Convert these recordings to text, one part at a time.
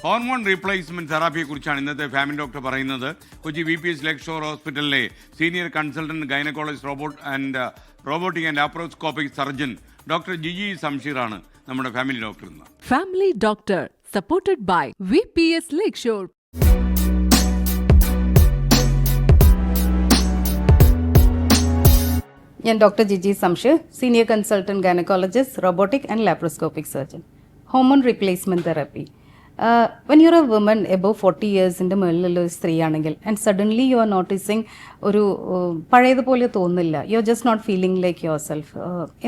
Hormone replacement തെറാപ്പിയെക്കുറിച്ചാണ് ഇന്നത്തെ family doctor പറയുന്നത്. Kochi VPS Lakeshore ഹോസ്പിറ്റലിലെ senior consultant gynaecologist robotic and laparoscopic surgeon doctor Jiji സംഷീറാണ് നമ്മുടെ ഫാമിലി ഡോക്ടർ ഇന്ന്. Family doctor supported by VPS Lakeshore. ഞാൻ doctor Jiji Samsheer, senior consultant gynaecologist robotic and laparoscopic surgeon. Hormone replacement therapy. When you are a woman above 40 ഇയേഴ്സിൻ്റെ മുകളിലുള്ള ഒരു സ്ത്രീയാണെങ്കിൽ and suddenly you are noticing ഒരു പഴയതുപോലെ തോന്നില്ല, you are just not feeling like your self.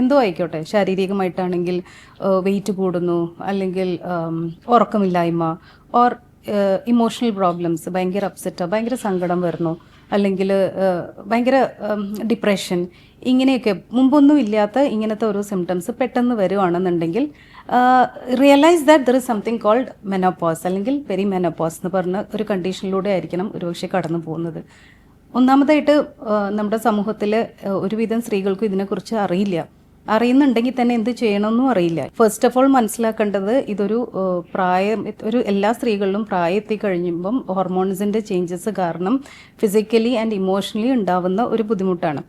എന്തോ ആയിക്കോട്ടെ, ശാരീരികമായിട്ടാണെങ്കിൽ വെയിറ്റ് കൂടുന്നു, അല്ലെങ്കിൽ ഉറക്കമില്ലായ്മ, ഓർ ഇമോഷണൽ പ്രോബ്ലംസ്, ഭയങ്കര അപ്സെറ്റ്, ഭയങ്കര സങ്കടം വരുന്നു, അല്ലെങ്കിൽ ഭയങ്കര ഡിപ്രഷൻ, ഇങ്ങനെയൊക്കെ മുമ്പൊന്നും ഇല്ലാത്ത ഇങ്ങനത്തെ ഓരോ സിംറ്റംസ് പെട്ടെന്ന് വരുവാണെന്നുണ്ടെങ്കിൽ realise that there is something called menopause അല്ലെങ്കിൽ പെരിമെനോപോസ് എന്ന് പറഞ്ഞ ഒരു കണ്ടീഷനിലൂടെ ആയിരിക്കണം ഒരുപക്ഷെ കടന്നു പോകുന്നത്. ഒന്നാമതായിട്ട് നമ്മുടെ സമൂഹത്തിൽ ഒരുവിധം സ്ത്രീകൾക്കും ഇതിനെക്കുറിച്ച് അറിയുന്നുണ്ടെങ്കിൽ തന്നെ എന്ത് ചെയ്യണമെന്നും അറിയില്ല. ഫസ്റ്റ് ഓഫ് ഓൾ മനസ്സിലാക്കേണ്ടത് ഇതൊരു എല്ലാ സ്ത്രീകളിലും പ്രായം എത്തിക്കഴിയുമ്പം ഹോർമോൺസിൻ്റെ ചേഞ്ചസ് കാരണം ഫിസിക്കലി ആൻഡ് ഇമോഷണലി ഉണ്ടാവുന്ന ഒരു ബുദ്ധിമുട്ടാണ്.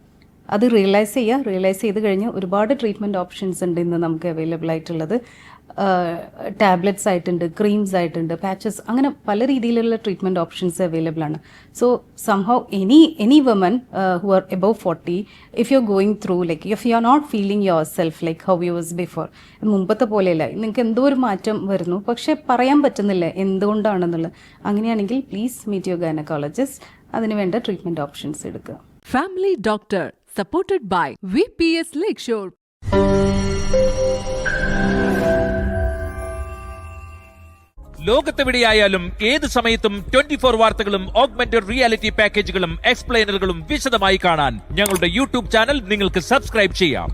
അത് റിയലൈസ് ചെയ്ത് കഴിഞ്ഞ് ഒരുപാട് ട്രീറ്റ്മെൻറ്റ് ഓപ്ഷൻസ് ഉണ്ട് ഇന്ന് നമുക്ക് അവൈലബിൾ ആയിട്ടുള്ളത്. ടാബ്ലറ്റ്സ് ആയിട്ടുണ്ട്, ക്രീംസ് ആയിട്ടുണ്ട്, പാച്ചസ്, അങ്ങനെ പല രീതിയിലുള്ള ട്രീറ്റ്മെൻറ്റ് ഓപ്ഷൻസ് അവൈലബിൾ ആണ്. So somehow any women who are above 40, if you are going through like if you are not feeling yourself like how you was before, മുമ്പത്തെ പോലെയല്ല, നിങ്ങൾക്ക് എന്തോ ഒരു മാറ്റം വരുന്നു, പക്ഷേ പറയാൻ പറ്റുന്നില്ല എന്തുകൊണ്ടാണെന്നുള്ളത്, അങ്ങനെയാണെങ്കിൽ പ്ലീസ് മീറ്റ് യുവർ ഗൈനക്കോളജിസ്റ്റ്. അതിനുവേണ്ട ട്രീറ്റ്മെൻറ്റ് ഓപ്ഷൻസ് എടുക്കുക. Family doctor supported by VPS Lakeshore. ലോകത്തെവിടെയായാലും ഏത് സമയത്തും 24 വാർത്തകളും ഓഗ്മെന്റഡ് റിയാലിറ്റി പാക്കേജുകളും എക്സ്പ്ലെയിനറുകളും വിശദമായി കാണാൻ ഞങ്ങളുടെ YouTube ചാനൽ നിങ്ങൾക്ക് സബ്സ്ക്രൈബ് ചെയ്യാം.